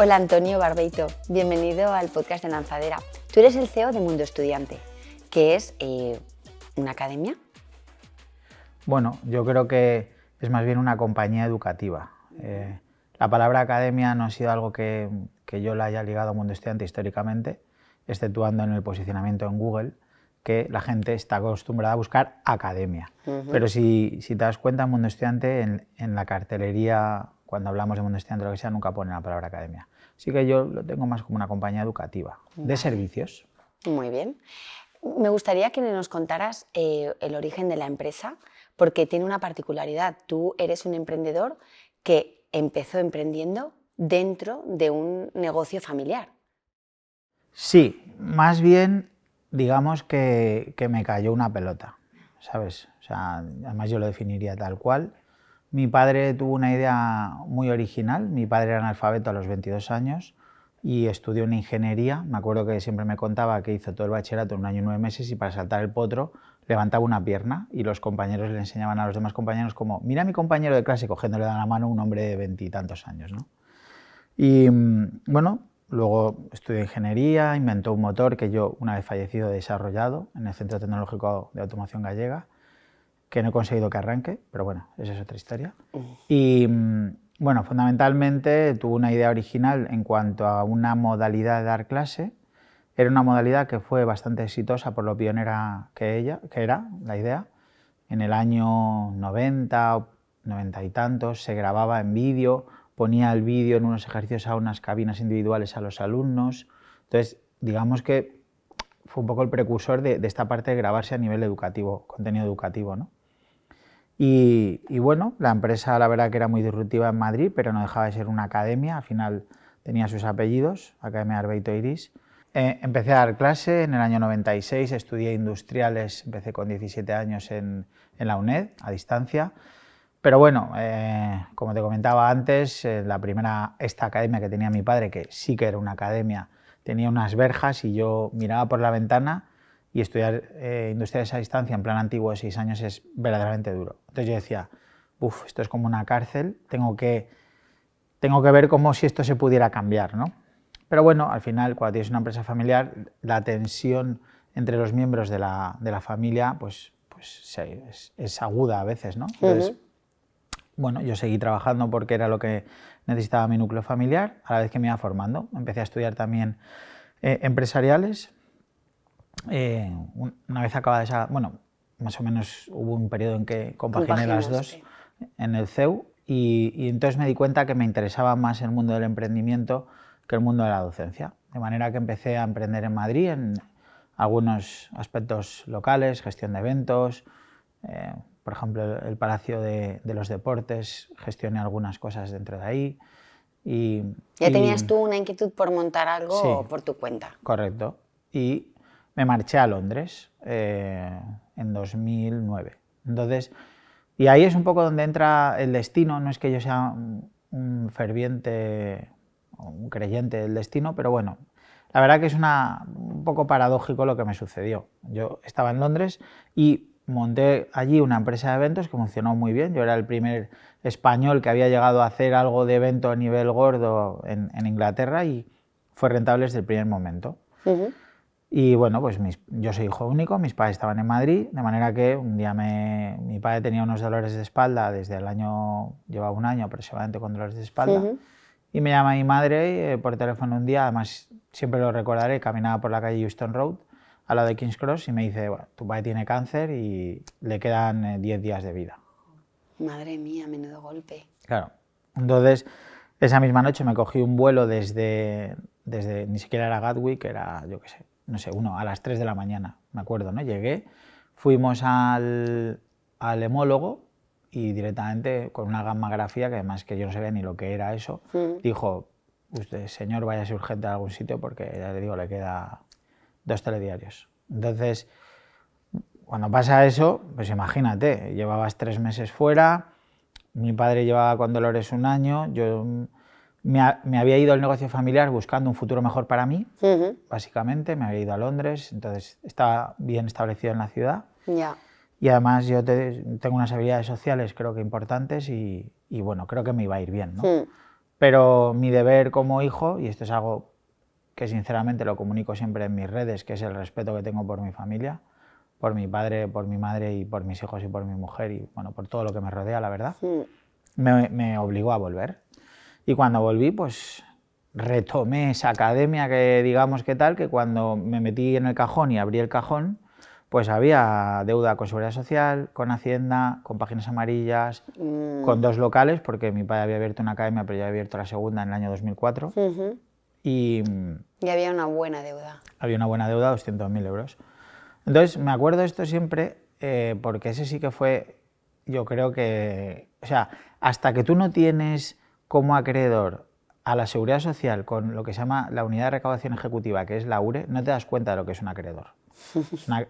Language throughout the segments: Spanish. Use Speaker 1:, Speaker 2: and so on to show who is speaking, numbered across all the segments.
Speaker 1: Hola Antonio Barbeito, bienvenido al podcast de Lanzadera. Tú eres el CEO de Mundo Estudiante, que es una academia.
Speaker 2: Bueno, yo creo que es más bien una compañía educativa. La palabra academia no ha sido algo que yo la haya ligado a Mundo Estudiante históricamente, exceptuando en el posicionamiento en Google, que la gente está acostumbrada a buscar academia. Pero si te das cuenta, en Mundo Estudiante, en la cartelería, cuando hablamos de Mundo Estudiante o lo que sea, nunca pone la palabra academia. Así que yo lo tengo más como una compañía educativa, de servicios.
Speaker 1: Muy bien. Me gustaría que nos contaras el origen de la empresa, porque tiene una particularidad. Tú eres un emprendedor que empezó emprendiendo dentro de un negocio familiar.
Speaker 2: Sí, más bien digamos que me cayó una pelota, ¿sabes? O sea, además yo lo definiría tal cual. Mi padre tuvo una idea muy original. Mi padre era analfabeto a los 22 años y estudió una ingeniería. Me acuerdo que siempre me contaba que hizo todo el bachillerato en 1 año y 9 meses y para saltar el potro levantaba una pierna y los compañeros le enseñaban a los demás compañeros como mira a mi compañero de clase cogiéndole de la mano a un hombre de 20 y tantos años, ¿no? Y bueno, luego estudió ingeniería, inventó un motor que yo, una vez fallecido, he desarrollado en el Centro Tecnológico de Automoción Gallega, que no he conseguido que arranque, pero bueno, esa es otra historia. Y bueno, fundamentalmente tuvo una idea original en cuanto a una modalidad de dar clase. Era una modalidad que fue bastante exitosa por lo pionera que era la idea. En el año 90 o 90 y tantos se grababa en vídeo, ponía el vídeo en unos ejercicios a unas cabinas individuales a los alumnos. Entonces, digamos que fue un poco el precursor de esta parte de grabarse a nivel educativo, contenido educativo, ¿no? Y bueno, la empresa la verdad que era muy disruptiva en Madrid, pero no dejaba de ser una academia, al final tenía sus apellidos, Academia Barbeito Iris. Empecé a dar clase en el año 96, estudié industriales, empecé con 17 años en la UNED, a distancia. Pero bueno, como te comentaba antes, esta academia que tenía mi padre, que sí que era una academia, tenía unas verjas y yo miraba por la ventana y estudiar industriales a distancia en plan antiguo de 6 años es verdaderamente duro. Entonces yo decía, uff, esto es como una cárcel, tengo que ver cómo si esto se pudiera cambiar, ¿no? Pero bueno, al final, cuando tienes una empresa familiar, la tensión entre los miembros de la familia pues es aguda a veces, ¿no? Entonces, bueno, yo seguí trabajando porque era lo que necesitaba mi núcleo familiar, a la vez que me iba formando. Empecé a estudiar también empresariales. Una vez acabada esa, bueno, más o menos hubo un periodo en que compaginé las dos en el CEU y entonces me di cuenta que me interesaba más el mundo del emprendimiento que el mundo de la docencia. De manera que empecé a emprender en Madrid en algunos aspectos locales, gestión de eventos, por ejemplo el Palacio de los Deportes, gestioné algunas cosas dentro de ahí.
Speaker 1: ¿Ya tenías tú una inquietud por montar algo
Speaker 2: sí,
Speaker 1: por tu cuenta?
Speaker 2: Correcto. Y me marché a Londres en 2009. Entonces, y ahí es un poco donde entra el destino. No es que yo sea un ferviente o un creyente del destino, pero bueno, la verdad que es un poco paradójico lo que me sucedió. Yo estaba en Londres y monté allí una empresa de eventos que funcionó muy bien. Yo era el primer español que había llegado a hacer algo de evento a nivel gordo en Inglaterra y fue rentable desde el primer momento. Y bueno, pues yo soy hijo único, mis padres estaban en Madrid, de manera que un día mi padre tenía unos dolores de espalda desde el año, llevaba 1 año aproximadamente con dolores de espalda, y me llama mi madre por teléfono un día, además siempre lo recordaré, caminaba por la calle Euston Road, al lado de King's Cross, y me dice, bueno, tu padre tiene cáncer y le quedan 10 días de vida.
Speaker 1: Madre mía, menudo golpe.
Speaker 2: Claro, entonces esa misma noche me cogí un vuelo desde ni siquiera era Gatwick, era, yo qué sé, no sé, a las 3 de la mañana, me acuerdo, ¿no? Llegué, fuimos al hemólogo y directamente con una gammagrafía, que además que yo no sabía ni lo que era eso, dijo, usted, señor, váyase urgente a algún sitio porque, ya le digo, le queda 2 telediarios. Entonces, cuando pasa eso, pues imagínate, llevabas 3 meses fuera, mi padre llevaba con dolores 1 año, yo me había ido al negocio familiar buscando un futuro mejor para mí, básicamente, me había ido a Londres, entonces estaba bien establecido en la ciudad. Y además yo tengo unas habilidades sociales creo que importantes y bueno, creo que me iba a ir bien, ¿no? Pero mi deber como hijo, y esto es algo que sinceramente lo comunico siempre en mis redes, que es el respeto que tengo por mi familia, por mi padre, por mi madre y por mis hijos y por mi mujer y bueno, por todo lo que me rodea, la verdad, me obligó a volver. Y cuando volví, pues retomé esa academia que digamos que tal, que cuando me metí en el cajón y abrí el cajón, pues había deuda con Seguridad Social, con Hacienda, con Páginas Amarillas, con 2 locales, porque mi padre había abierto una academia, pero ya había abierto la segunda en el año 2004. Y
Speaker 1: había una buena deuda.
Speaker 2: Había una buena deuda, 200.000 euros. Entonces, me acuerdo esto siempre porque ese sí que fue, yo creo que, o sea, hasta que tú no tienes como acreedor a la Seguridad Social con lo que se llama la Unidad de Recaudación Ejecutiva, que es la URE, no te das cuenta de lo que es un acreedor.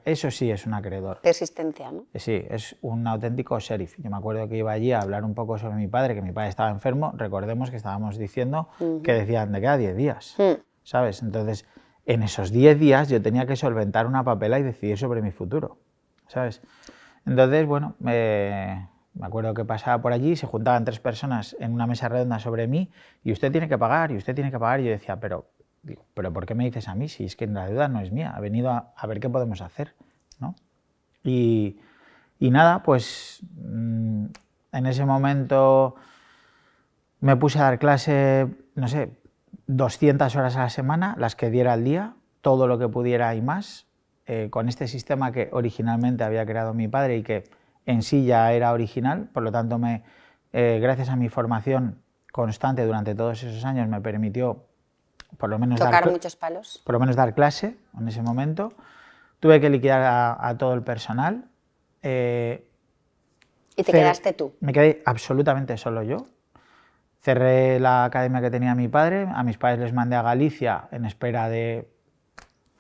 Speaker 2: Eso sí es un acreedor.
Speaker 1: Persistencia, ¿no?
Speaker 2: Sí, es un auténtico sheriff. Yo me acuerdo que iba allí a hablar un poco sobre mi padre, que mi padre estaba enfermo. Recordemos que estábamos diciendo que decían de cada 10 días, ¿sabes? Entonces, en esos 10 días yo tenía que solventar una papela y decidir sobre mi futuro, ¿sabes? Entonces, bueno, me acuerdo que pasaba por allí, se juntaban 3 personas en una mesa redonda sobre mí y usted tiene que pagar, y usted tiene que pagar. Y yo decía, pero ¿por qué me dices a mí? Si es que la deuda no es mía, he venido a ver qué podemos hacer, ¿no? Y nada, pues en ese momento me puse a dar clase, no sé, 200 horas a la semana, las que diera al día, todo lo que pudiera y más, con este sistema que originalmente había creado mi padre y que en sí ya era original. Por lo tanto, gracias a mi formación constante durante todos esos años me permitió por lo menos
Speaker 1: tocar muchos palos.
Speaker 2: Por lo menos dar clase en ese momento. Tuve que liquidar a todo el personal.
Speaker 1: ¿Y te quedaste tú?
Speaker 2: Me quedé absolutamente solo yo. Cerré la academia que tenía mi padre, a mis padres les mandé a Galicia en espera de,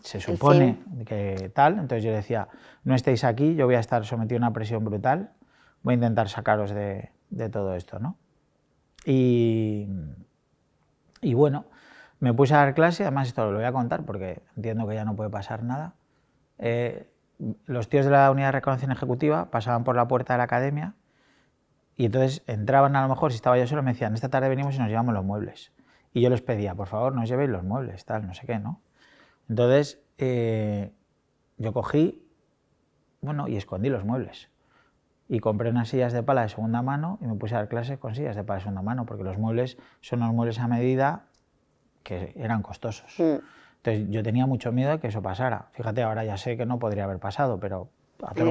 Speaker 2: se supone que tal, entonces yo decía, no estéis aquí, yo voy a estar sometido a una presión brutal, voy a intentar sacaros de todo esto, ¿no? Y bueno, me puse a dar clase, además esto lo voy a contar porque entiendo que ya no puede pasar nada. Los tíos de la Unidad de Recaudación Ejecutiva pasaban por la puerta de la academia y entonces entraban, a lo mejor, si estaba yo solo, me decían, esta tarde venimos y nos llevamos los muebles. Y yo les pedía, por favor, no os llevéis los muebles, tal, no sé qué, ¿no? Entonces, yo cogí, bueno, y escondí los muebles. Y compré unas sillas de pala de segunda mano y me puse a dar clases con sillas de pala de segunda mano, porque los muebles son unos muebles a medida que eran costosos. Entonces, yo tenía mucho miedo de que eso pasara. Fíjate, ahora ya sé que no podría haber pasado, pero
Speaker 1: en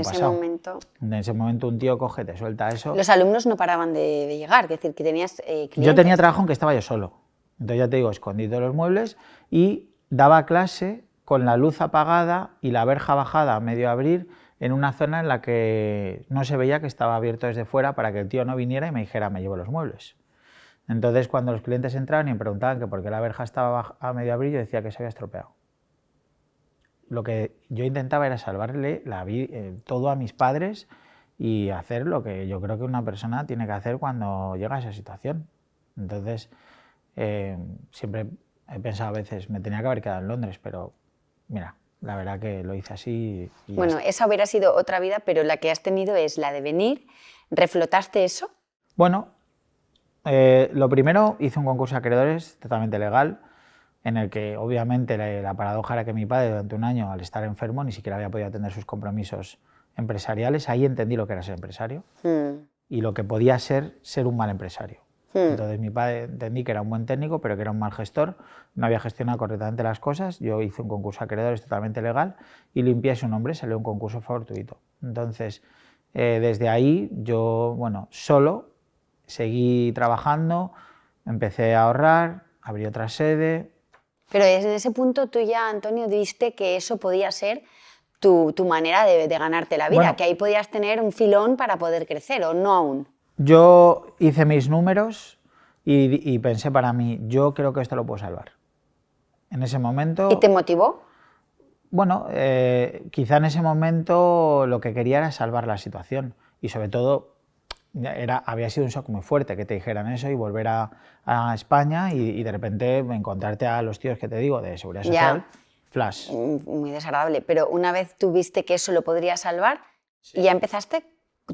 Speaker 2: ese momento un tío coge, te suelta eso.
Speaker 1: Los alumnos no paraban de llegar, es decir, que tenías clientes.
Speaker 2: Yo tenía trabajo en que estaba yo solo. Entonces ya te digo, escondí todos los muebles y daba clase con la luz apagada y la verja bajada a medio abrir en una zona en la que no se veía que estaba abierto desde fuera para que el tío no viniera y me dijera, me llevo los muebles. Entonces cuando los clientes entraban y me preguntaban que por qué la verja estaba a medio abrir, yo decía que se había estropeado. Lo que yo intentaba era salvarle todo a mis padres y hacer lo que yo creo que una persona tiene que hacer cuando llega a esa situación. Entonces, siempre he pensado a veces, me tenía que haber quedado en Londres, pero mira, la verdad que lo hice así. Y
Speaker 1: bueno, esa hubiera sido otra vida, pero la que has tenido es la de venir. ¿Reflotaste eso?
Speaker 2: Bueno, lo primero, hice un concurso de acreedores totalmente legal, en el que obviamente la paradoja era que mi padre durante un año, al estar enfermo, ni siquiera había podido atender sus compromisos empresariales. Ahí entendí lo que era ser empresario y lo que podía ser un mal empresario. Entonces mi padre entendí que era un buen técnico, pero que era un mal gestor, no había gestionado correctamente las cosas. Yo hice un concurso de acreedores totalmente legal y limpié su nombre, salió un concurso fortuito. Entonces, desde ahí yo, bueno, solo seguí trabajando, empecé a ahorrar, abrí otra sede.
Speaker 1: Pero en ese punto tú ya, Antonio, viste que eso podía ser tu manera de ganarte la vida, bueno, que ahí podías tener un filón para poder crecer, ¿o no aún?
Speaker 2: Yo hice mis números y pensé para mí, yo creo que esto lo puedo salvar. En ese momento...
Speaker 1: ¿Y te motivó?
Speaker 2: Bueno, quizá en ese momento lo que quería era salvar la situación y sobre todo había sido un shock muy fuerte que te dijeran eso y volver a España y de repente encontrarte a los tíos que te digo de Seguridad Social, flash.
Speaker 1: Muy desagradable, pero una vez tú viste que eso lo podría salvar, sí, y ya empezaste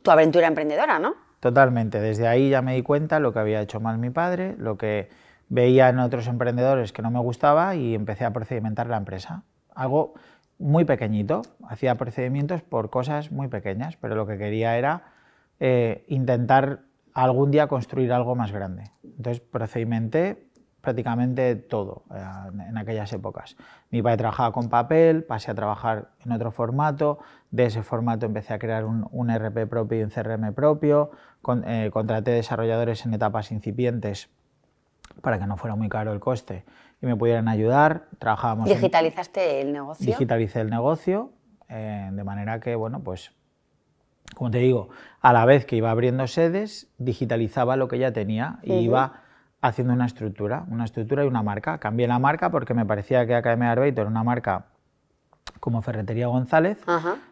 Speaker 1: tu aventura emprendedora, ¿no?
Speaker 2: Totalmente. Desde ahí ya me di cuenta lo que había hecho mal mi padre, lo que veía en otros emprendedores que no me gustaba y empecé a procedimentar la empresa. Algo muy pequeñito, hacía procedimientos por cosas muy pequeñas, pero lo que quería era intentar algún día construir algo más grande. Entonces procedimenté prácticamente todo en aquellas épocas. Mi padre trabajaba con papel, pasé a trabajar en otro formato, de ese formato empecé a crear un ERP propio y un CRM propio, contraté desarrolladores en etapas incipientes para que no fuera muy caro el coste y me pudieran ayudar. Trabajábamos
Speaker 1: ¿Digitalizaste el negocio?
Speaker 2: Digitalicé el negocio, de manera que, bueno, pues, como te digo, a la vez que iba abriendo sedes, digitalizaba lo que ya tenía y iba haciendo una estructura y una marca. Cambié la marca porque me parecía que Academia Barbeito era una marca como Ferretería González.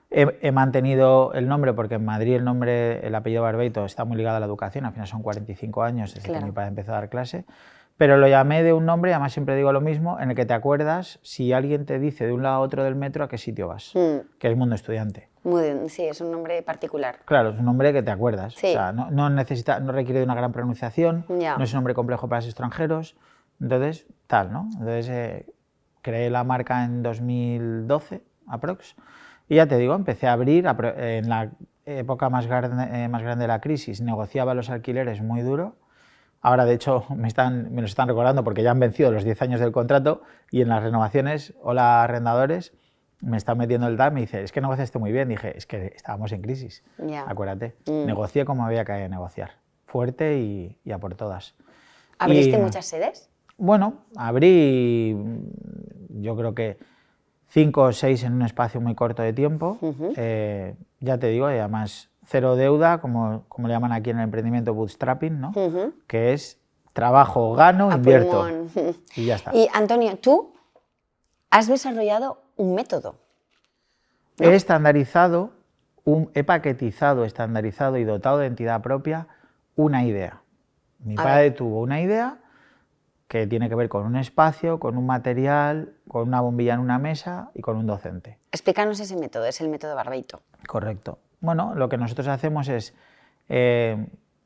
Speaker 2: He mantenido el nombre porque en Madrid el apellido Barbeito está muy ligado a la educación, al final son 45 años desde que mi padre empezó a dar clase, pero lo llamé de un nombre, además siempre digo lo mismo, en el que te acuerdas si alguien te dice de un lado a otro del metro a qué sitio vas, que es Mundo Estudiante.
Speaker 1: Muy bien, sí, es un nombre particular.
Speaker 2: Claro, es un nombre que te acuerdas,
Speaker 1: sí.
Speaker 2: O sea, no requiere de una gran pronunciación, no es un nombre complejo para los extranjeros, entonces, tal, ¿no? Entonces creé la marca en 2012, aprox, y ya te digo, empecé a abrir, en la época más grande de la crisis, negociaba los alquileres muy duro. Ahora, de hecho, me los están recordando porque ya han vencido los 10 años del contrato y en las renovaciones, hola arrendadores, me están metiendo el DAP, me dice, es que negociaste muy bien. Dije, es que estábamos en crisis, acuérdate. Negocié como había que negociar, fuerte y a por todas.
Speaker 1: ¿Abriste muchas sedes?
Speaker 2: Bueno, abrí, yo creo que 5 o 6 en un espacio muy corto de tiempo. Ya te digo, y además cero deuda, como le llaman aquí en el emprendimiento, bootstrapping, ¿no? Que es trabajo, gano, invierto. Y ya está.
Speaker 1: Y Antonio, tú has desarrollado un método, ¿no?
Speaker 2: He estandarizado, he paquetizado, estandarizado y dotado de entidad propia una idea. Mi padre tuvo una idea que tiene que ver con un espacio, con un material, con una bombilla en una mesa y con un docente.
Speaker 1: Explícanos ese método, es el método Barbeito.
Speaker 2: Correcto. Bueno, lo que nosotros hacemos es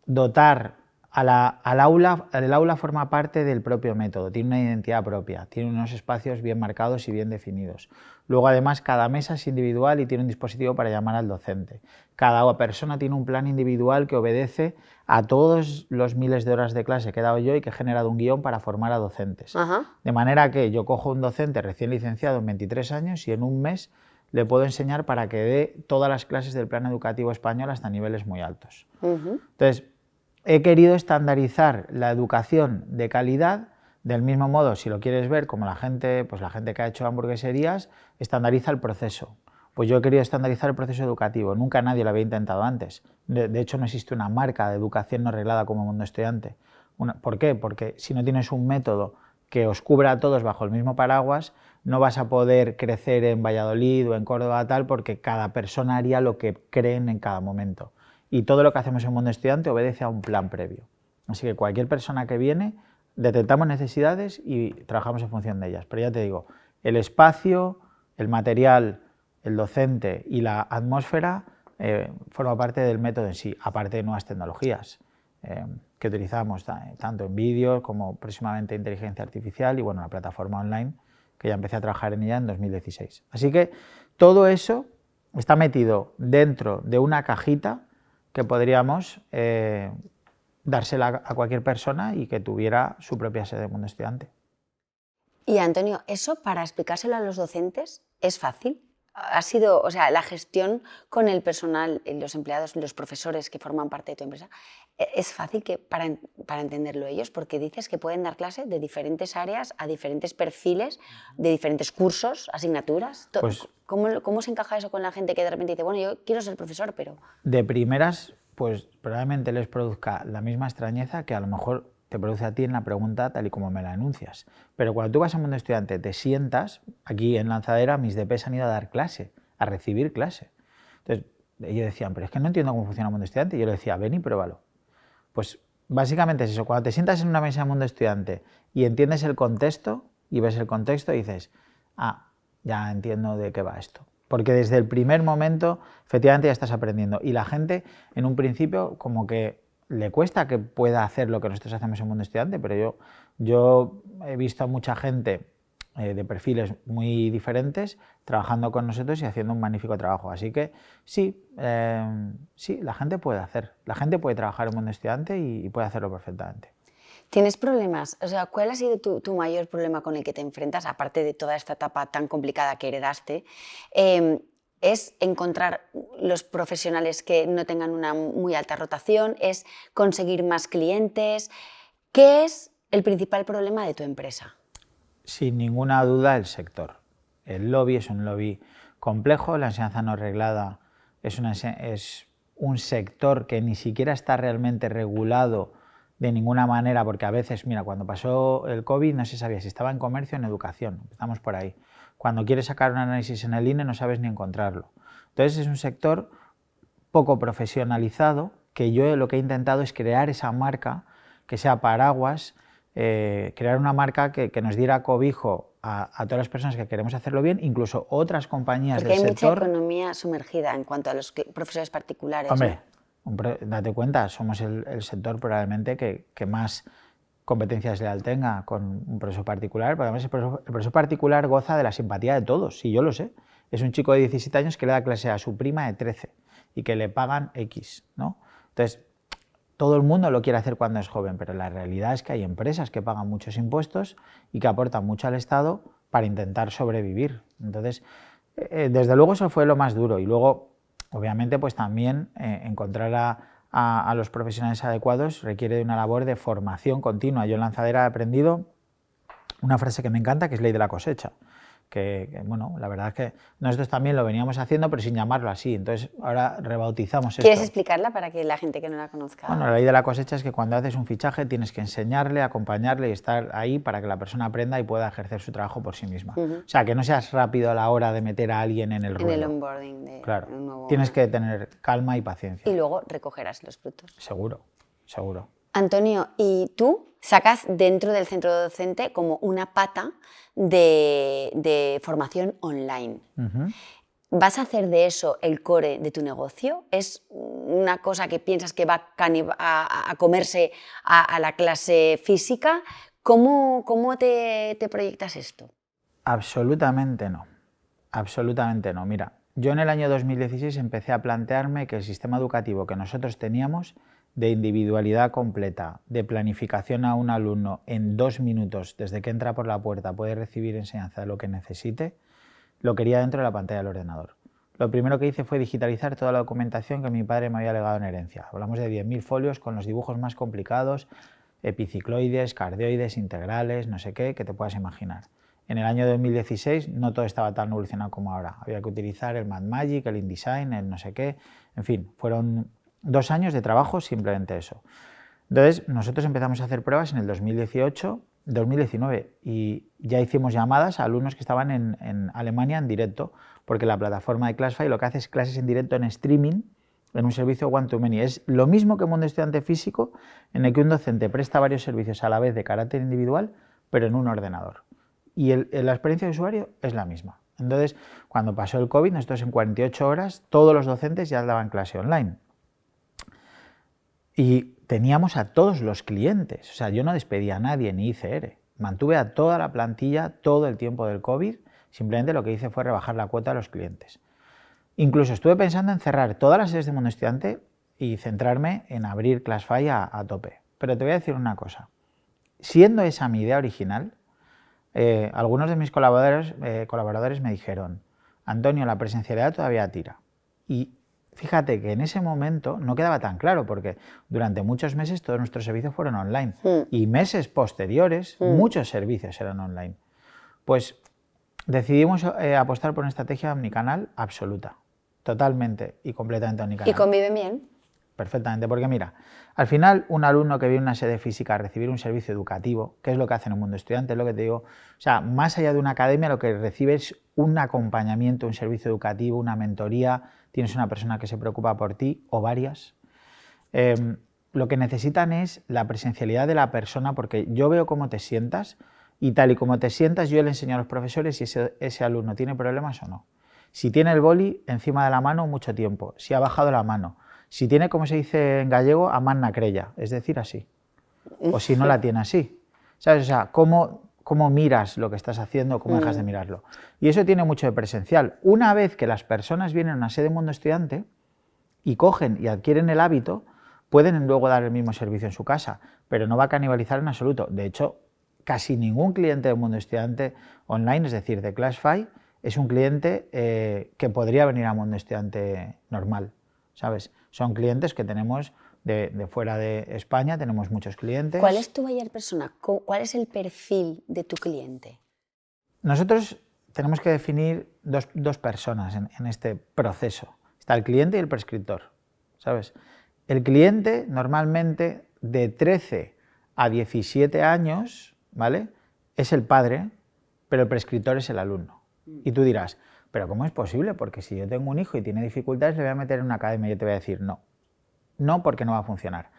Speaker 2: dotar al aula. El aula forma parte del propio método, tiene una identidad propia, tiene unos espacios bien marcados y bien definidos. Luego, además, cada mesa es individual y tiene un dispositivo para llamar al docente. Cada persona tiene un plan individual que obedece a todos los miles de horas de clase que he dado yo y que he generado un guión para formar a docentes. De manera que yo cojo un docente recién licenciado en 23 años y en un mes le puedo enseñar para que dé todas las clases del plan educativo español hasta niveles muy altos. Entonces, he querido estandarizar la educación de calidad, del mismo modo, si lo quieres ver, como la gente que ha hecho hamburgueserías, estandariza el proceso. Pues yo he querido estandarizar el proceso educativo, nunca nadie lo había intentado antes. De hecho, no existe una marca de educación no reglada como Mundo Estudiante. ¿Por qué? Porque si no tienes un método que os cubra a todos bajo el mismo paraguas, no vas a poder crecer en Valladolid o en Córdoba tal, porque cada persona haría lo que creen en cada momento. Y todo lo que hacemos en Mundo Estudiante obedece a un plan previo. Así que cualquier persona que viene, detectamos necesidades y trabajamos en función de ellas. Pero ya te digo, el espacio, el material, el docente y la atmósfera forma parte del método en sí, aparte de nuevas tecnologías que utilizamos tanto en vídeos como próximamente inteligencia artificial y bueno, la plataforma online, que ya empecé a trabajar en ella en 2016. Así que todo eso está metido dentro de una cajita que podríamos dársela a cualquier persona y que tuviera su propia sede de Mundo Estudiante.
Speaker 1: Y Antonio, ¿eso para explicárselo a los docentes es fácil? ¿Ha sido, o sea, la gestión con el personal, los empleados, los profesores que forman parte de tu empresa, es fácil para entenderlo ellos? Porque dices que pueden dar clase de diferentes áreas, a diferentes perfiles, de diferentes cursos, asignaturas.
Speaker 2: Pues,
Speaker 1: ¿Cómo se encaja eso con la gente que de repente dice, bueno, yo quiero ser profesor, pero...?
Speaker 2: De primeras, pues probablemente les produzca la misma extrañeza que a lo mejor te produce a ti en la pregunta tal y como me la enuncias. Pero cuando tú vas a Mundo Estudiante, te sientas, aquí en Lanzadera mis DPs han ido a dar clase, a recibir clase. Entonces ellos decían, pero es que no entiendo cómo funciona Mundo Estudiante. Y yo le decía, ven y pruébalo. Pues básicamente es eso, cuando te sientas en una mesa de Mundo Estudiante y entiendes el contexto y ves el contexto, dices, ah, ya entiendo de qué va esto. porque desde el primer momento efectivamente ya estás aprendiendo y la gente en un principio como que le cuesta que pueda hacer lo que nosotros hacemos en Mundo Estudiante, pero yo he visto a mucha gente de perfiles muy diferentes trabajando con nosotros y haciendo un magnífico trabajo. Así que sí, sí, la gente puede trabajar en Mundo Estudiante y puede hacerlo perfectamente.
Speaker 1: ¿Tienes problemas? O sea, ¿cuál ha sido tu mayor problema con el que te enfrentas, aparte de toda esta etapa tan complicada que heredaste? ¿Es encontrar los profesionales que no tengan una muy alta rotación? ¿Es conseguir más clientes? ¿Qué es el principal problema de tu empresa?
Speaker 2: Sin ninguna duda, el sector. El lobby es un lobby complejo, la enseñanza no reglada es un sector que ni siquiera está realmente regulado de ninguna manera, porque a veces, mira, cuando pasó el COVID no se sabía si estaba en comercio o en educación, empezamos por ahí. Cuando quieres sacar un análisis en el INE no sabes ni encontrarlo. Entonces es un sector poco profesionalizado, que yo lo que he intentado es crear esa marca que sea paraguas, crear una marca que nos diera cobijo a todas las personas que queremos hacerlo bien, incluso otras compañías del sector.
Speaker 1: Porque hay mucha economía sumergida en cuanto a los profesores particulares.
Speaker 2: Hombre, date cuenta, somos el sector probablemente que más competencia desleal tenga con un profesor particular, pero además el profesor particular goza de la simpatía de todos, y yo lo sé. Es un chico de 17 años que le da clase a su prima de 13 y que le pagan X, ¿no? Entonces, todo el mundo lo quiere hacer cuando es joven, pero la realidad es que hay empresas que pagan muchos impuestos y que aportan mucho al Estado para intentar sobrevivir. Entonces, desde luego eso fue lo más duro. Y luego, obviamente, pues también encontrar a los profesionales adecuados requiere de una labor de formación continua. Yo en Lanzadera he aprendido una frase que me encanta, que es ley de la cosecha. Bueno, la verdad es que nosotros también lo veníamos haciendo, pero sin llamarlo así. Entonces, ahora rebautizamos esto.
Speaker 1: ¿Quieres explicarla para que la gente que no la conozca?
Speaker 2: Bueno, la ley de la cosecha es que cuando haces un fichaje tienes que enseñarle, acompañarle y estar ahí para que la persona aprenda y pueda ejercer su trabajo por sí misma. O sea, que no seas rápido a la hora de meter a alguien en el ruedo.
Speaker 1: En el onboarding de un nuevo...
Speaker 2: Tienes que tener calma y paciencia.
Speaker 1: Y luego recogerás los frutos.
Speaker 2: Seguro, seguro.
Speaker 1: Antonio, ¿y tú sacas dentro del centro docente como una pata de formación online? ¿Vas a hacer de eso el core de tu negocio? ¿Es una cosa que piensas que va a comerse a la clase física? ¿Cómo te proyectas esto?
Speaker 2: Absolutamente no. Absolutamente no. Mira, yo en el año 2016 empecé a plantearme que el sistema educativo que nosotros teníamos de individualidad completa, de planificación a un alumno en 2 minutos, desde que entra por la puerta puede recibir enseñanza de lo que necesite, lo quería dentro de la pantalla del ordenador. Lo primero que hice fue digitalizar toda la documentación que mi padre me había legado en herencia. Hablamos de 10.000 folios con los dibujos más complicados, epicicloides, cardioides, integrales, no sé qué, que te puedas imaginar. En el año 2016 no todo estaba tan evolucionado como ahora. Había que utilizar el MadMagic, el InDesign, el no sé qué, en fin, fueron 2 años de trabajo simplemente eso. Entonces nosotros empezamos a hacer pruebas en el 2019 y ya hicimos llamadas a alumnos que estaban en Alemania en directo, porque la plataforma de Classify lo que hace es clases en directo en streaming en un servicio one-to-many. Es lo mismo que Mundo Estudiante físico, en el que un docente presta varios servicios a la vez de carácter individual, pero en un ordenador. Y la experiencia de usuario es la misma. Entonces, cuando pasó el COVID, nosotros en 48 horas, todos los docentes ya daban clase online. Y teníamos a todos los clientes, o sea, yo no despedía a nadie ni hice ERE. Mantuve a toda la plantilla todo el tiempo del COVID, simplemente lo que hice fue rebajar la cuota a los clientes. Incluso estuve pensando en cerrar todas las sedes de Mundo Estudiante y centrarme en abrir Classify a tope. Pero te voy a decir una cosa, siendo esa mi idea original, algunos de mis colaboradores me dijeron: Antonio, la presencialidad todavía tira. Y fíjate que en ese momento no quedaba tan claro, porque durante muchos meses todos nuestros servicios fueron online y meses posteriores muchos servicios eran online. Pues decidimos apostar por una estrategia omnicanal absoluta, totalmente y completamente omnicanal.
Speaker 1: ¿Y conviven bien?
Speaker 2: Perfectamente, porque mira, al final un alumno que viene a una sede física a recibir un servicio educativo, que es lo que hacen en un Mundo Estudiante, es lo que te digo, o sea, más allá de una academia lo que recibe es un acompañamiento, un servicio educativo, una mentoría, tienes una persona que se preocupa por ti o varias. Lo que necesitan es la presencialidad de la persona, porque yo veo cómo te sientas y tal y como te sientas yo le enseño a los profesores si ese alumno tiene problemas o no. Si tiene el boli encima de la mano mucho tiempo, si ha bajado la mano, si tiene, como se dice en gallego, a man na crella, es decir, así, o si no la tiene así, ¿sabes? O sea, cómo miras lo que estás haciendo, cómo dejas de mirarlo. Y eso tiene mucho de presencial. Una vez que las personas vienen a una sede Mundo Estudiante y cogen y adquieren el hábito, pueden luego dar el mismo servicio en su casa, pero no va a canibalizar en absoluto. De hecho, casi ningún cliente de Mundo Estudiante online, es decir, de Classify, es un cliente que podría venir a Mundo Estudiante normal, ¿sabes? Son clientes que tenemos de fuera de España, tenemos muchos clientes.
Speaker 1: ¿Cuál es tu buyer persona? ¿Cuál es el perfil de tu cliente?
Speaker 2: Nosotros tenemos que definir dos personas en este proceso. Está el cliente y el prescriptor, ¿sabes? El cliente normalmente de 13 a 17 años, ¿vale? Es el padre, pero el prescriptor es el alumno. Y tú dirás, ¿pero cómo es posible? Porque si yo tengo un hijo y tiene dificultades, le voy a meter en una academia y yo te voy a decir no. No, porque no va a funcionar.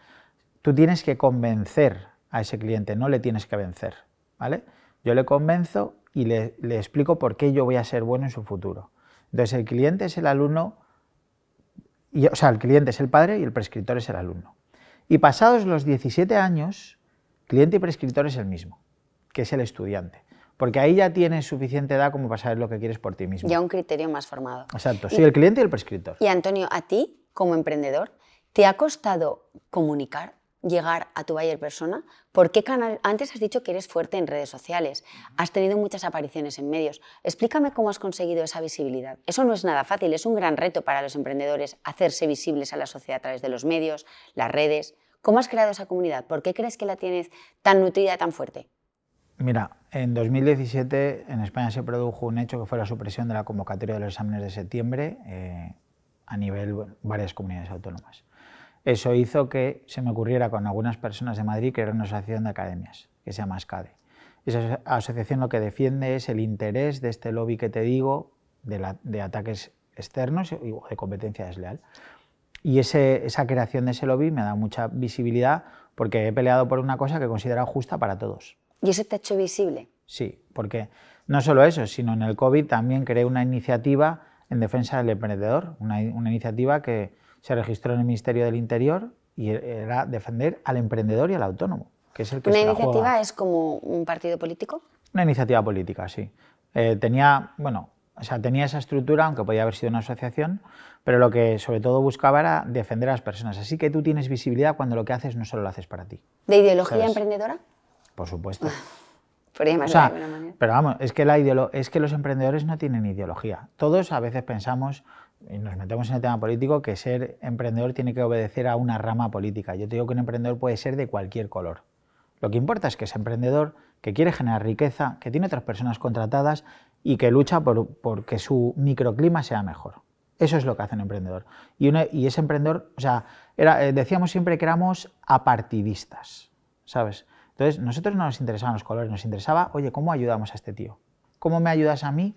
Speaker 2: Tú tienes que convencer a ese cliente, no le tienes que vencer, ¿vale? Yo le convenzo y le explico por qué yo voy a ser bueno en su futuro. Entonces el cliente es el alumno, o sea, el cliente es el padre y el prescriptor es el alumno. Y pasados los 17 años, cliente y prescriptor es el mismo, que es el estudiante. Porque ahí ya tienes suficiente edad como para saber lo que quieres por ti mismo.
Speaker 1: Ya un criterio más formado.
Speaker 2: Exacto, soy el cliente y el prescriptor.
Speaker 1: Y Antonio, a ti, como emprendedor, ¿te ha costado comunicar, llegar a tu buyer persona? ¿Por qué canal? Antes has dicho que eres fuerte en redes sociales, has tenido muchas apariciones en medios. Explícame cómo has conseguido esa visibilidad. Eso no es nada fácil, es un gran reto para los emprendedores, hacerse visibles a la sociedad a través de los medios, las redes. ¿Cómo has creado esa comunidad? ¿Por qué crees que la tienes tan nutrida, tan fuerte?
Speaker 2: Mira, en 2017 en España se produjo un hecho que fue la supresión de la convocatoria de los exámenes de septiembre a nivel varias comunidades autónomas. Eso hizo que se me ocurriera con algunas personas de Madrid crear una asociación de academias, que se llama ASCADE. Esa asociación lo que defiende es el interés de este lobby que te digo, de ataques externos o de competencia desleal. Y esa creación de ese lobby me da mucha visibilidad porque he peleado por una cosa que considero justa para todos.
Speaker 1: ¿Y eso te ha hecho visible?
Speaker 2: Sí, porque no solo eso, sino en el COVID también creé una iniciativa en defensa del emprendedor, una iniciativa que se registró en el Ministerio del Interior y era defender al emprendedor y al autónomo, que es el que se la juega.
Speaker 1: ¿Una iniciativa es como un partido político?
Speaker 2: Una iniciativa política, sí. Tenía esa estructura, aunque podía haber sido una asociación, pero lo que sobre todo buscaba era defender a las personas. Así que tú tienes visibilidad cuando lo que haces no solo lo haces para ti.
Speaker 1: ¿De ideología
Speaker 2: ¿Sabes?
Speaker 1: emprendedora?
Speaker 2: Por supuesto.
Speaker 1: Por llamarlo de alguna manera.
Speaker 2: Pero vamos, es que los emprendedores no tienen ideología. Todos a veces pensamos, y nos metemos en el tema político, que ser emprendedor tiene que obedecer a una rama política. Yo te digo que un emprendedor puede ser de cualquier color. Lo que importa es que es emprendedor, que quiere generar riqueza, que tiene otras personas contratadas y que lucha por que su microclima sea mejor. Eso es lo que hace un emprendedor. Y ese emprendedor, o sea, decíamos siempre que éramos apartidistas, ¿sabes? Entonces, nosotros no nos interesaban los colores, nos interesaba, oye, ¿cómo ayudamos a este tío? ¿Cómo me ayudas a mí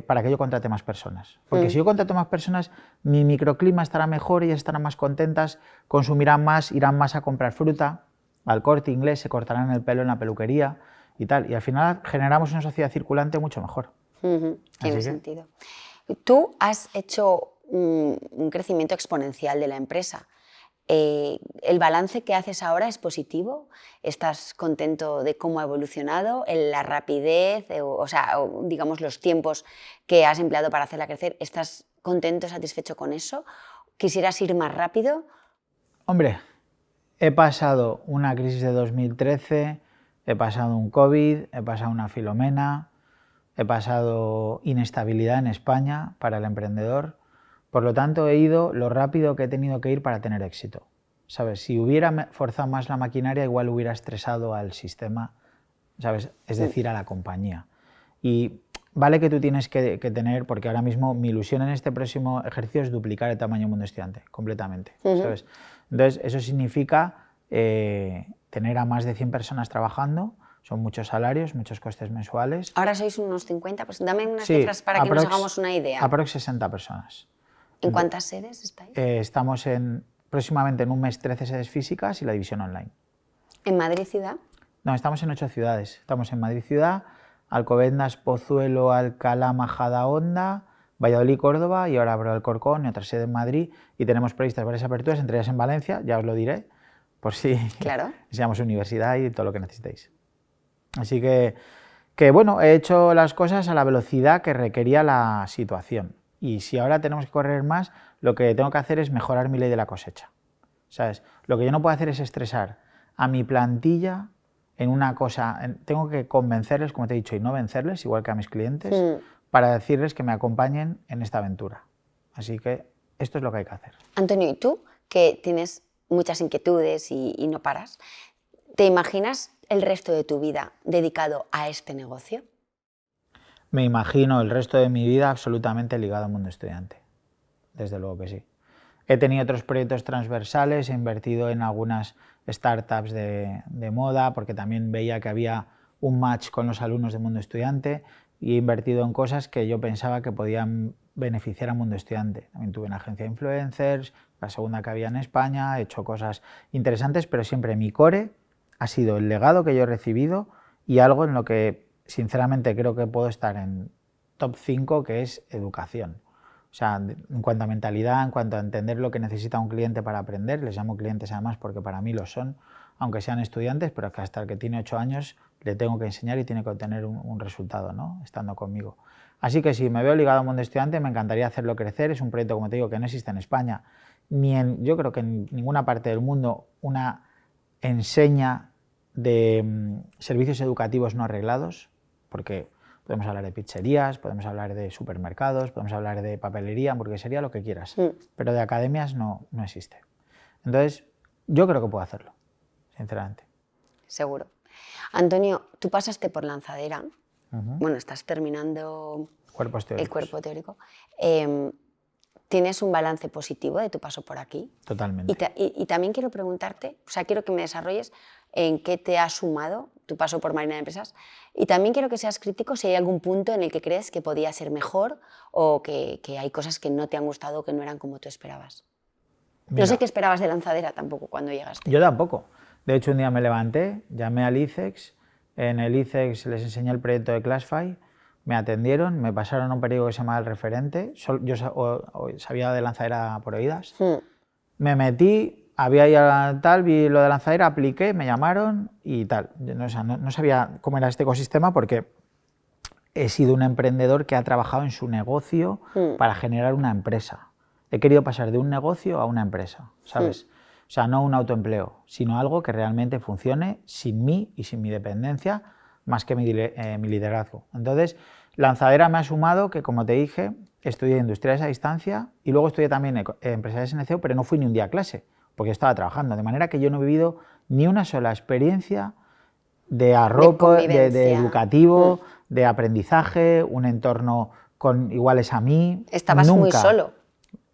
Speaker 2: para que yo contrate más personas? Porque si yo contrato más personas, mi microclima estará mejor, ellas estarán más contentas, consumirán más, irán más a comprar fruta, al Corte Inglés, se cortarán el pelo en la peluquería y tal. Y al final generamos una sociedad circulante mucho mejor.
Speaker 1: Tiene sentido. Tú has hecho un crecimiento exponencial de la empresa. ¿El balance que haces ahora es positivo? ¿Estás contento de cómo ha evolucionado? ¿La rapidez, digamos los tiempos que has empleado para hacerla crecer? ¿Estás contento, satisfecho con eso? ¿Quisieras ir más rápido?
Speaker 2: Hombre, he pasado una crisis de 2013, he pasado un COVID, he pasado una Filomena, he pasado inestabilidad en España para el emprendedor. Por lo tanto, he ido lo rápido que he tenido que ir para tener éxito. ¿Sabes? Si hubiera forzado más la maquinaria, igual hubiera estresado al sistema, ¿sabes? Es decir, a la compañía. Y vale que tú tienes que tener, porque ahora mismo mi ilusión en este próximo ejercicio es duplicar el tamaño Mundo Estudiante, completamente, ¿sabes? Entonces, eso significa tener a más de 100 personas trabajando. Son muchos salarios, muchos costes mensuales.
Speaker 1: Ahora sois unos 50, pues dame unas cifras para que nos hagamos una idea.
Speaker 2: Aprox 60 personas.
Speaker 1: ¿En cuántas sedes estáis?
Speaker 2: Estamos próximamente en un mes 13 sedes físicas y la división online.
Speaker 1: ¿En Madrid ciudad?
Speaker 2: No, estamos en 8 ciudades. Estamos en Madrid ciudad, Alcobendas, Pozuelo, Alcalá, Majadahonda, Valladolid, Córdoba, y ahora abro Alcorcón y otra sede en Madrid, y tenemos previstas varias aperturas, entre ellas en Valencia, ya os lo diré, por si
Speaker 1: Claro.
Speaker 2: enseñamos universidad y todo lo que necesitéis. Así que bueno, he hecho las cosas a la velocidad que requería la situación. Y si ahora tenemos que correr más, lo que tengo que hacer es mejorar mi ley de la cosecha. ¿Sabes? Lo que yo no puedo hacer es estresar a mi plantilla en una cosa. Tengo que convencerles, como te he dicho, y no vencerles, igual que a mis clientes, para decirles que me acompañen en esta aventura. Así que esto es lo que hay que hacer.
Speaker 1: Antonio, ¿y tú, que tienes muchas inquietudes y no paras, te imaginas el resto de tu vida dedicado a este negocio?
Speaker 2: Me imagino el resto de mi vida absolutamente ligado al mundo estudiante. Desde luego que sí. He tenido otros proyectos transversales, he invertido en algunas startups de moda, porque también veía que había un match con los alumnos del mundo estudiante, y he invertido en cosas que yo pensaba que podían beneficiar al mundo estudiante. También tuve una agencia de influencers, la segunda que había en España, he hecho cosas interesantes, pero siempre mi core ha sido el legado que yo he recibido y algo en lo que sinceramente creo que puedo estar en top 5, que es educación. O sea, en cuanto a mentalidad, en cuanto a entender lo que necesita un cliente para aprender, les llamo clientes además porque para mí lo son, aunque sean estudiantes, pero que hasta el que tiene 8 años le tengo que enseñar y tiene que obtener un resultado, ¿no? Estando conmigo. Así que si me veo ligado al mundo estudiante, me encantaría hacerlo crecer. Es un proyecto, como te digo, que no existe en España, ni yo creo que en ninguna parte del mundo, una enseña de servicios educativos no arreglados, porque podemos hablar de pizzerías, podemos hablar de supermercados, podemos hablar de papelería, hamburguesería, lo que quieras, pero de academias no existe. Entonces, yo creo que puedo hacerlo, sinceramente.
Speaker 1: Seguro. Antonio, tú pasaste por Lanzadera, bueno, estás terminando el cuerpo teórico. ¿Tienes un balance positivo de tu paso por aquí?
Speaker 2: Totalmente.
Speaker 1: Y también quiero preguntarte, o sea, quiero que me desarrolles en qué te ha sumado tu paso por Marina de Empresas, y también quiero que seas crítico si hay algún punto en el que crees que podía ser mejor o que hay cosas que no te han gustado o que no eran como tú esperabas. Mira, no sé qué esperabas de Lanzadera tampoco cuando llegaste.
Speaker 2: Yo tampoco. De hecho, un día me levanté, llamé al ICEX, en el ICEX les enseñé el proyecto de Classify, me atendieron, me pasaron a un periódico que se llamaba El Referente, yo sabía de Lanzadera por oídas, me metí, había ya tal, vi lo de Lanzadera, apliqué, me llamaron y tal. O sea, no sabía cómo era este ecosistema porque he sido un emprendedor que ha trabajado en su negocio para generar una empresa. He querido pasar de un negocio a una empresa, ¿sabes? O sea, no un autoempleo, sino algo que realmente funcione sin mí y sin mi dependencia, más que mi liderazgo. Entonces, Lanzadera me ha sumado que, como te dije, estudié industriales a distancia y luego estudié también empresariales en CEO, pero no fui ni un día a clase, porque estaba trabajando. De manera que yo no he vivido ni una sola experiencia de arropo, de educativo, de aprendizaje, un entorno con iguales a mí.
Speaker 1: Estabas
Speaker 2: nunca.
Speaker 1: Muy solo.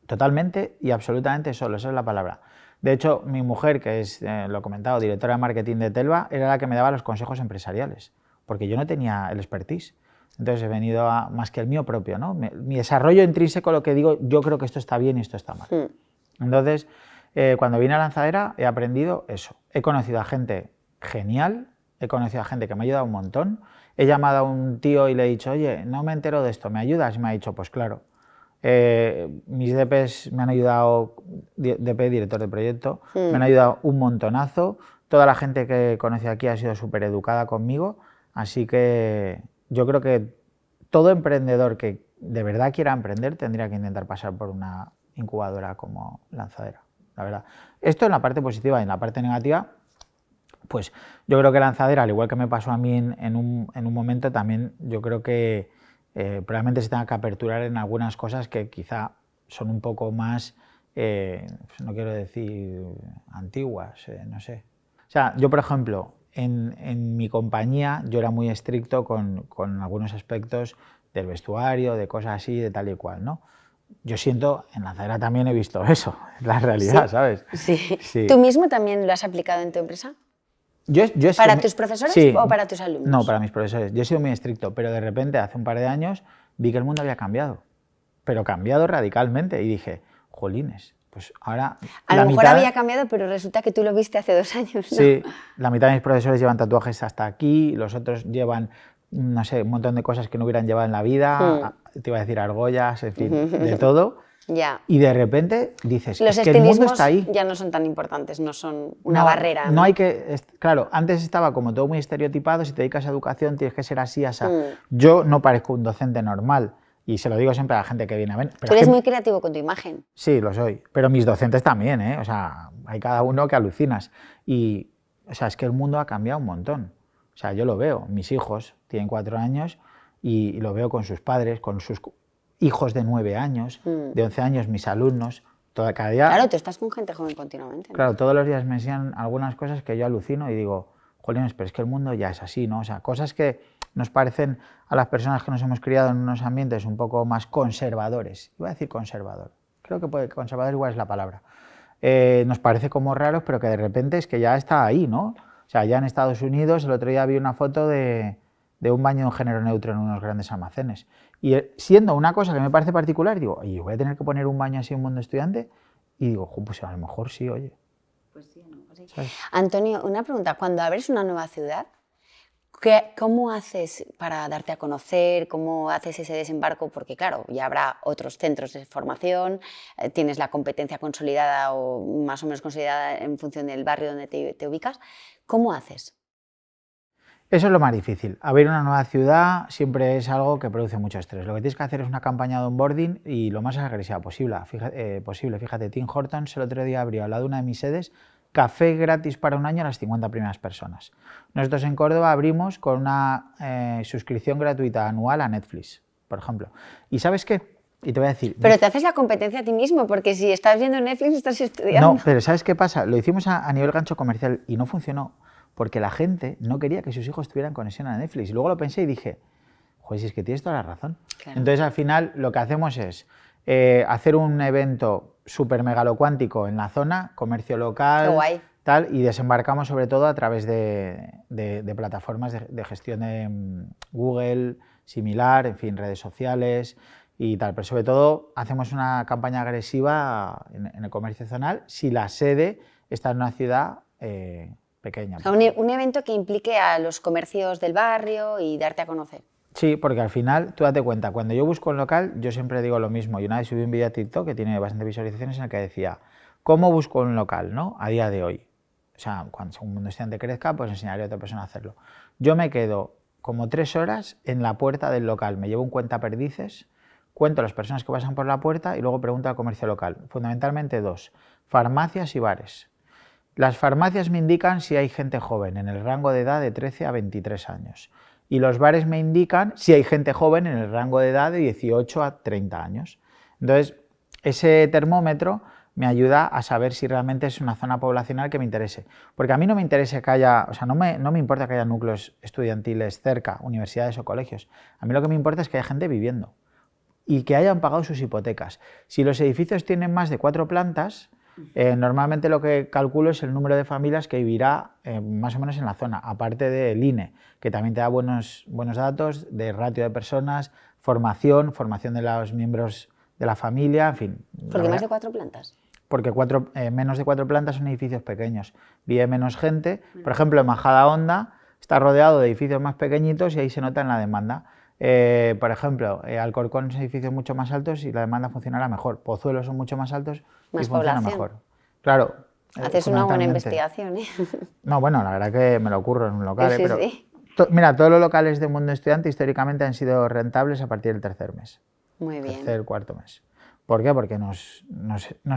Speaker 2: Totalmente y absolutamente solo, esa es la palabra. De hecho, mi mujer, que es, lo he comentado, directora de marketing de Telva, era la que me daba los consejos empresariales, porque yo no tenía el expertise. Entonces he venido a más que el mío propio, ¿no? Mi desarrollo intrínseco, lo que digo, yo creo que esto está bien y esto está mal. Entonces, cuando vine a Lanzadera he aprendido eso. He conocido a gente genial, he conocido a gente que me ha ayudado un montón. He llamado a un tío y le he dicho, oye, no me entero de esto, ¿me ayudas? Y me ha dicho, pues claro. Mis DPs me han ayudado, DP, director de proyecto, me han ayudado un montonazo. Toda la gente que he conocido aquí ha sido súper educada conmigo, así que yo creo que todo emprendedor que de verdad quiera emprender tendría que intentar pasar por una incubadora como Lanzadera, la verdad. Esto en la parte positiva y en la parte negativa, pues yo creo que Lanzadera, al igual que me pasó a mí en un momento, también yo creo que probablemente se tenga que aperturar en algunas cosas que quizá son un poco más, no quiero decir antiguas, no sé. O sea, yo por ejemplo, en mi compañía yo era muy estricto con algunos aspectos del vestuario, de cosas así, de tal y cual, ¿no? Yo siento, en Lanzadera también he visto eso, es la realidad,
Speaker 1: sí,
Speaker 2: ¿sabes?
Speaker 1: Sí. ¿Tú mismo también lo has aplicado en tu empresa? ¿Para tus profesores o para tus alumnos?
Speaker 2: No, para mis profesores. Yo he sido muy estricto, pero de repente, hace un par de años, vi que el mundo había cambiado, pero cambiado radicalmente, y dije, jolines, pues ahora...
Speaker 1: A lo mejor había cambiado, pero resulta que tú lo viste hace 2 años, ¿no?
Speaker 2: Sí, la mitad de mis profesores llevan tatuajes hasta aquí, los otros llevan no sé, un montón de cosas que no hubieran llevado en la vida, te iba a decir argollas, en fin, de todo.
Speaker 1: Ya.
Speaker 2: Y de repente dices,
Speaker 1: Los
Speaker 2: es que el mundo
Speaker 1: estilismos
Speaker 2: está ahí.
Speaker 1: ya no son tan importantes, no son una
Speaker 2: No,
Speaker 1: barrera, ¿no?
Speaker 2: no hay que, claro, antes estaba como todo muy estereotipado, si te dedicas a educación tienes que ser así, así. Yo no parezco un docente normal y se lo digo siempre a la gente que viene a ver.
Speaker 1: Tú eres muy creativo con tu imagen.
Speaker 2: Sí, lo soy, pero mis docentes también, ¿eh? O sea, hay cada uno que alucinas. Y, o sea, es que el mundo ha cambiado un montón. O sea, yo lo veo, mis hijos tienen 4 años y lo veo con sus padres, con sus hijos de 9 años, de 11 años, mis alumnos, cada día...
Speaker 1: Claro, tú estás con gente joven continuamente, ¿no?
Speaker 2: Claro, todos los días me enseñan algunas cosas que yo alucino y digo, jolines, pero es que el mundo ya es así, ¿no? O sea, cosas que nos parecen a las personas que nos hemos criado en unos ambientes un poco más conservadores. Iba a decir conservador, creo que conservador igual es la palabra. Nos parece como raros, pero que de repente es que ya está ahí, ¿no? O sea, ya en Estados Unidos, el otro día vi una foto de un baño de género neutro en unos grandes almacenes. Y siendo una cosa que me parece particular, digo, oye, voy a tener que poner un baño así en un mundo estudiante. Y digo, pues a lo mejor sí, oye.
Speaker 1: Pues sí, ¿no? Pues sí. Antonio, una pregunta. Cuando abres una nueva ciudad, ¿cómo haces para darte a conocer? ¿Cómo haces ese desembarco? Porque claro, ya habrá otros centros de formación, tienes la competencia consolidada o más o menos consolidada en función del barrio donde te ubicas. ¿Cómo haces?
Speaker 2: Eso es lo más difícil. Abrir una nueva ciudad siempre es algo que produce mucho estrés. Lo que tienes que hacer es una campaña de onboarding y lo más agresiva posible. Fíjate, Tim Hortons el otro día abrió al lado de una de mis sedes café gratis para un año a las 50 primeras personas. Nosotros en Córdoba abrimos con una suscripción gratuita anual a Netflix, por ejemplo. ¿Y sabes qué? Y te voy a decir...
Speaker 1: Pero te haces la competencia a ti mismo, porque si estás viendo Netflix estás estudiando.
Speaker 2: No, pero ¿sabes qué pasa? Lo hicimos a nivel gancho comercial y no funcionó. Porque la gente no quería que sus hijos tuvieran conexión a Netflix. Y luego lo pensé y dije, joder, si es que tienes toda la razón. Claro. Entonces, al final, lo que hacemos es hacer un evento súper megalocuántico en la zona, comercio local, tal, y desembarcamos sobre todo a través de plataformas de gestión de Google, similar, en fin, redes sociales y tal. Pero sobre todo, hacemos una campaña agresiva en el comercio zonal si la sede está en una ciudad... pequeña.
Speaker 1: O sea, un evento que implique a los comercios del barrio y darte a conocer.
Speaker 2: Sí, porque al final, tú date cuenta, cuando yo busco un local, yo siempre digo lo mismo. Y una vez subí un vídeo a TikTok que tiene bastantes visualizaciones en el que decía, ¿cómo busco un local, no? A día de hoy. O sea, cuando un mundo estudiante crezca, pues enseñaré a otra persona a hacerlo. Yo me quedo como 3 horas en la puerta del local. Me llevo un cuentaperdices, cuento a las personas que pasan por la puerta y luego pregunto al comercio local. Fundamentalmente 2, farmacias y bares. Las farmacias me indican si hay gente joven en el rango de edad de 13 a 23 años y los bares me indican si hay gente joven en el rango de edad de 18 a 30 años. Entonces, ese termómetro me ayuda a saber si realmente es una zona poblacional que me interese. Porque a mí no me interesa que haya, o sea, no me importa que haya núcleos estudiantiles cerca, universidades o colegios. A mí lo que me importa es que haya gente viviendo y que hayan pagado sus hipotecas. Si los edificios tienen más de 4 plantas, normalmente lo que calculo es el número de familias que vivirá más o menos en la zona, aparte del INE, que también te da buenos datos de ratio de personas, formación de los miembros de la familia, en fin.
Speaker 1: ¿Por qué más de 4 plantas?
Speaker 2: Porque menos de 4 plantas son edificios pequeños, vive menos gente. Por ejemplo, en Majadahonda está rodeado de edificios más pequeñitos y ahí se nota en la demanda. Por ejemplo, Alcorcón son edificios mucho más altos y la demanda funcionará mejor. Pozuelos son mucho más altos y funciona mejor. Claro.
Speaker 1: Haces una buena investigación, ¿eh?
Speaker 2: No, bueno, la verdad que me lo ocurro en un local.
Speaker 1: Sí,
Speaker 2: pero
Speaker 1: sí.
Speaker 2: Mira, todos los locales del mundo estudiante históricamente han sido rentables a partir del tercer mes.
Speaker 1: Muy bien.
Speaker 2: Tercer, cuarto mes. ¿Por qué? Porque nos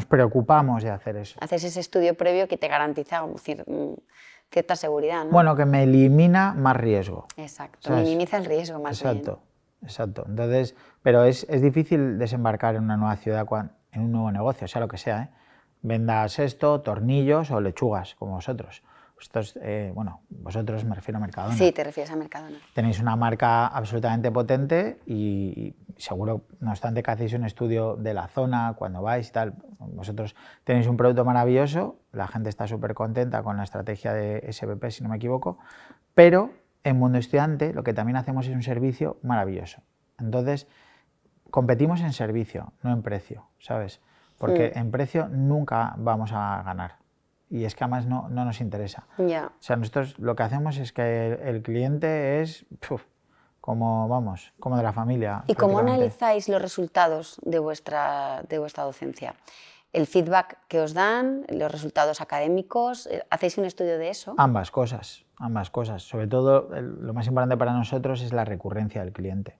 Speaker 2: preocupamos de hacer eso.
Speaker 1: Haces ese estudio previo que te garantiza cierta seguridad, ¿no?
Speaker 2: Bueno, que me elimina más riesgo.
Speaker 1: Exacto, ¿sabes? Minimiza el riesgo más bien.
Speaker 2: Exacto. Entonces, pero es difícil desembarcar en una nueva ciudad, en un nuevo negocio, sea lo que sea, ¿eh? Vendas esto, tornillos o lechugas, como vosotros. Vosotros me refiero a Mercadona.
Speaker 1: Sí, te refieres a Mercadona.
Speaker 2: Tenéis una marca absolutamente potente y seguro, no obstante, que hacéis un estudio de la zona cuando vais y tal. Vosotros tenéis un producto maravilloso, la gente está súper contenta con la estrategia de SPP, si no me equivoco, pero en Mundo Estudiante lo que también hacemos es un servicio maravilloso. Entonces, competimos en servicio, no en precio, ¿sabes? Porque en precio nunca vamos a ganar. Y es que además no nos interesa.
Speaker 1: Yeah.
Speaker 2: O sea, nosotros lo que hacemos es que el cliente es vamos, como de la familia.
Speaker 1: ¿Y cómo
Speaker 2: prácticamente.
Speaker 1: analizáis los resultados de vuestra docencia? ¿El feedback que os dan, los resultados académicos? ¿Hacéis un estudio de eso?
Speaker 2: Ambas cosas. Sobre todo, lo más importante para nosotros es la recurrencia del cliente.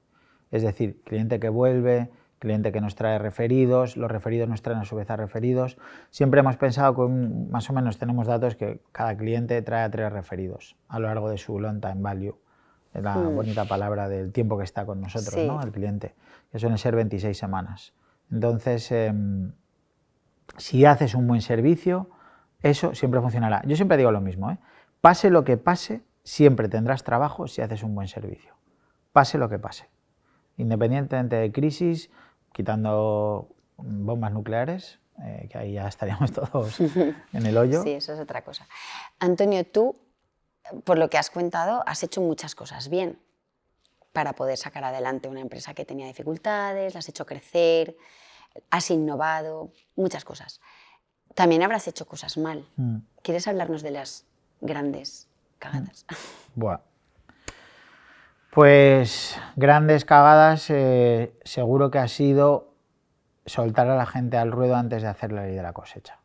Speaker 2: Es decir, cliente que vuelve, cliente que nos trae referidos, los referidos nos traen a su vez a referidos. Siempre hemos pensado que más o menos tenemos datos que cada cliente trae a 3 referidos a lo largo de su long time value. Es la bonita palabra del tiempo que está con nosotros,
Speaker 1: Sí.
Speaker 2: ¿no? El cliente, que suelen ser 26 semanas. Entonces, si haces un buen servicio, eso siempre funcionará. Yo siempre digo lo mismo, ¿eh? Pase lo que pase, siempre tendrás trabajo si haces un buen servicio. Pase lo que pase. Independientemente de crisis, quitando bombas nucleares, que ahí ya estaríamos todos en el hoyo.
Speaker 1: Sí, eso es otra cosa. Antonio, tú, por lo que has contado, has hecho muchas cosas bien para poder sacar adelante una empresa que tenía dificultades, la has hecho crecer, has innovado, muchas cosas. También habrás hecho cosas mal. ¿Quieres hablarnos de las grandes cagadas?
Speaker 2: Buah. Pues grandes cagadas, seguro que ha sido soltar a la gente al ruedo antes de hacer la ley de la cosecha.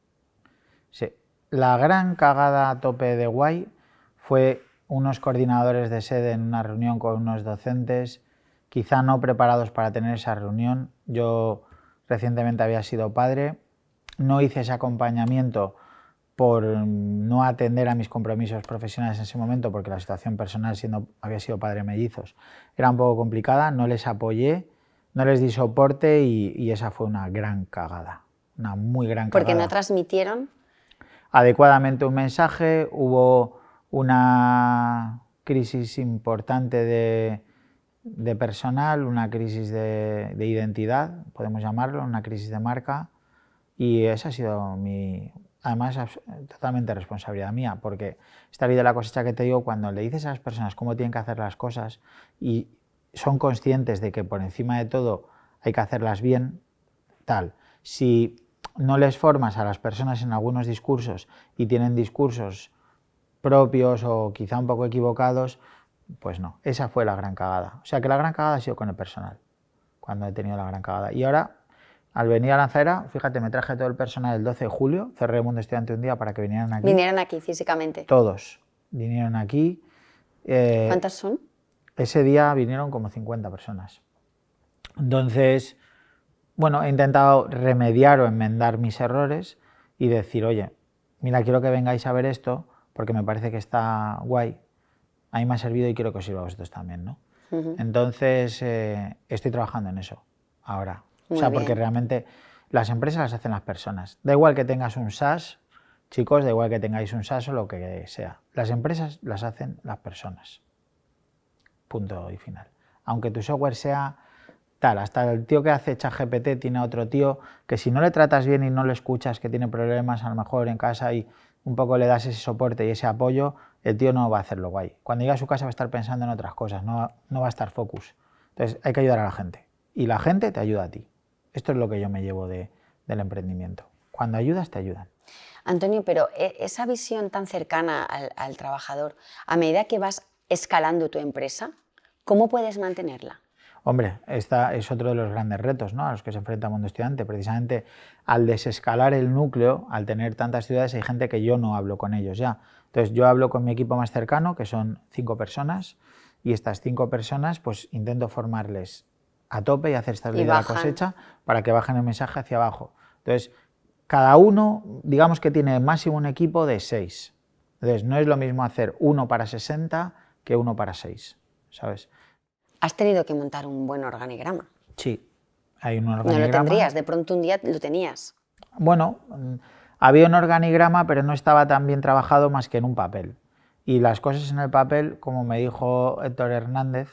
Speaker 2: Sí. La gran cagada a tope de guay fue unos coordinadores de sede en una reunión con unos docentes, quizá no preparados para tener esa reunión. Yo recientemente había sido padre, no hice ese acompañamiento por no atender a mis compromisos profesionales en ese momento, porque la situación personal, había sido padre de mellizos, era un poco complicada, no les apoyé, no les di soporte y esa fue una gran cagada, una muy gran cagada.
Speaker 1: Porque no transmitieron
Speaker 2: adecuadamente un mensaje, hubo una crisis importante de personal, una crisis de identidad, podemos llamarlo, una crisis de marca, y esa ha sido además totalmente responsabilidad mía, porque esta ley de la cosecha que te digo, cuando le dices a las personas cómo tienen que hacer las cosas y son conscientes de que por encima de todo hay que hacerlas bien, si no les formas a las personas en algunos discursos y tienen discursos propios o quizá un poco equivocados, pues no, esa fue la gran cagada. O sea que la gran cagada ha sido con el personal, cuando he tenido la gran cagada. Y ahora, al venir a Lanzadera, fíjate, me traje todo el personal el 12 de julio, cerré el Mundo Estudiante un día para que vinieran aquí.
Speaker 1: Vinieron aquí físicamente.
Speaker 2: Todos vinieron aquí.
Speaker 1: ¿Cuántas son?
Speaker 2: Ese día vinieron como 50 personas. Entonces, bueno, he intentado remediar o enmendar mis errores y decir, oye, mira, quiero que vengáis a ver esto porque me parece que está guay, a mí me ha servido y quiero que os sirva a vosotros también, ¿no? Entonces, estoy trabajando en eso ahora.
Speaker 1: Muy
Speaker 2: porque
Speaker 1: bien.
Speaker 2: realmente las empresas las hacen las personas. Da igual que tengas un SaaS, chicos, da igual que tengáis un SaaS o lo que sea. Las empresas las hacen las personas. Punto y final. Aunque tu software sea tal, hasta el tío que hace ChatGPT tiene otro tío que si no le tratas bien y no le escuchas, que tiene problemas a lo mejor en casa y un poco le das ese soporte y ese apoyo, el tío no va a hacerlo guay. Cuando llegue a su casa va a estar pensando en otras cosas, no va a estar focus. Entonces hay que ayudar a la gente y la gente te ayuda a ti. Esto es lo que yo me llevo del emprendimiento. Cuando ayudas, te ayudan.
Speaker 1: Antonio, pero esa visión tan cercana al trabajador, a medida que vas escalando tu empresa, ¿cómo puedes mantenerla?
Speaker 2: Hombre, esta es otro de los grandes retos, ¿no?, a los que se enfrenta el mundo estudiante. Precisamente al desescalar el núcleo, al tener tantas ciudades, hay gente que yo no hablo con ellos ya. Entonces yo hablo con mi equipo más cercano, que son 5 personas, y estas 5 personas pues intento formarles a tope y hacer esta ley de la cosecha para que bajen el mensaje hacia abajo. Entonces, cada uno, digamos que tiene máximo un equipo de 6. Entonces, no es lo mismo hacer 1 para 60 que 1 para 6, ¿sabes?
Speaker 1: Has tenido que montar un buen organigrama.
Speaker 2: Sí, hay un organigrama.
Speaker 1: No lo tendrías, de pronto un día lo tenías.
Speaker 2: Bueno, había un organigrama, pero no estaba tan bien trabajado más que en un papel. Y las cosas en el papel, como me dijo Héctor Hernández,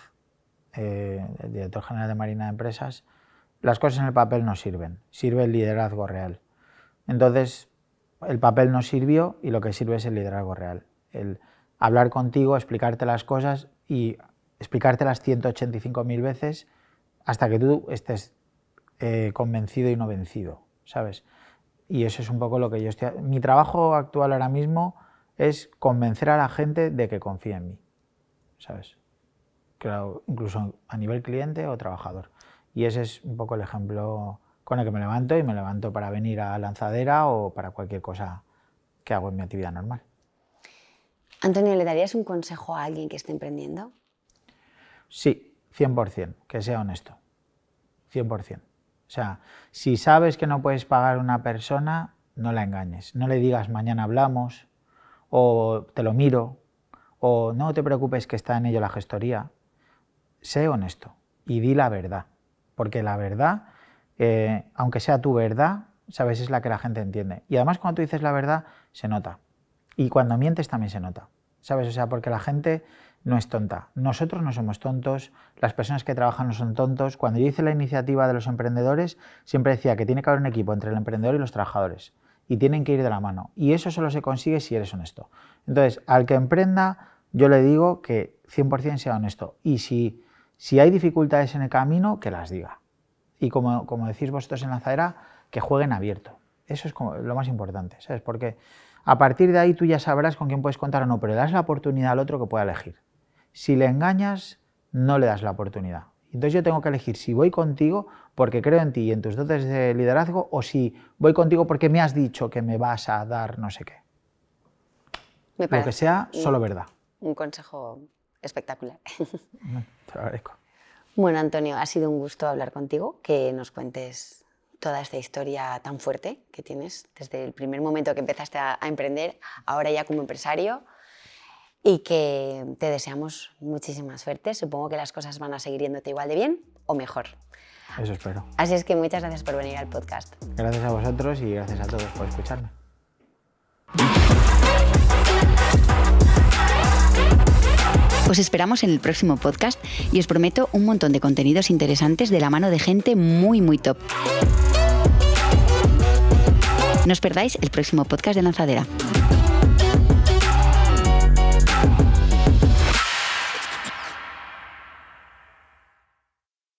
Speaker 2: el director general de Marina de Empresas, las cosas en el papel no sirven, sirve el liderazgo real. Entonces, el papel no sirvió y lo que sirve es el liderazgo real. El hablar contigo, explicarte las cosas y explicártelas 185.000 veces hasta que tú estés convencido y no vencido, ¿sabes? Y eso es un poco lo que yo estoy... Mi trabajo actual ahora mismo es convencer a la gente de que confíe en mí, ¿sabes? claro, incluso a nivel cliente o trabajador. Y ese es un poco el ejemplo con el que me levanto, y me levanto para venir a Lanzadera o para cualquier cosa que hago en mi actividad normal.
Speaker 1: Antonio, ¿le darías un consejo a alguien que esté emprendiendo?
Speaker 2: Sí, 100%, que sea honesto, 100%. O sea, si sabes que no puedes pagar a una persona, no la engañes, no le digas mañana hablamos, o te lo miro, o no te preocupes que está en ello la gestoría. Sé honesto y di la verdad, porque la verdad, aunque sea tu verdad, sabes, es la que la gente entiende. Y además cuando tú dices la verdad, se nota. Y cuando mientes también se nota, ¿sabes? O sea, porque la gente no es tonta. Nosotros no somos tontos, las personas que trabajan no son tontos. Cuando yo hice la iniciativa de los emprendedores, siempre decía que tiene que haber un equipo entre el emprendedor y los trabajadores. Y tienen que ir de la mano. Y eso solo se consigue si eres honesto. Entonces, al que emprenda, yo le digo que 100% sea honesto. Y si hay dificultades en el camino, que las diga. Y como decís vosotros en Lanzadera, que jueguen abierto. Eso es como lo más importante, ¿sabes? Porque a partir de ahí tú ya sabrás con quién puedes contar o no, pero le das la oportunidad al otro que pueda elegir. Si le engañas, no le das la oportunidad. Entonces yo tengo que elegir si voy contigo porque creo en ti y en tus dotes de liderazgo, o si voy contigo porque me has dicho que me vas a dar no sé qué. Lo que sea, solo verdad.
Speaker 1: Un consejo espectacular.
Speaker 2: Te lo agradezco.
Speaker 1: Bueno, Antonio, ha sido un gusto hablar contigo, que nos cuentes toda esta historia tan fuerte que tienes desde el primer momento que empezaste a emprender, ahora ya como empresario, y que te deseamos muchísima suerte. Supongo que las cosas van a seguir yéndote igual de bien o mejor.
Speaker 2: Eso espero.
Speaker 1: Así es que muchas gracias por venir al podcast.
Speaker 2: Gracias a vosotros y gracias a todos por escucharme.
Speaker 3: Os esperamos en el próximo podcast y os prometo un montón de contenidos interesantes de la mano de gente muy, muy top. No os perdáis el próximo podcast de Lanzadera.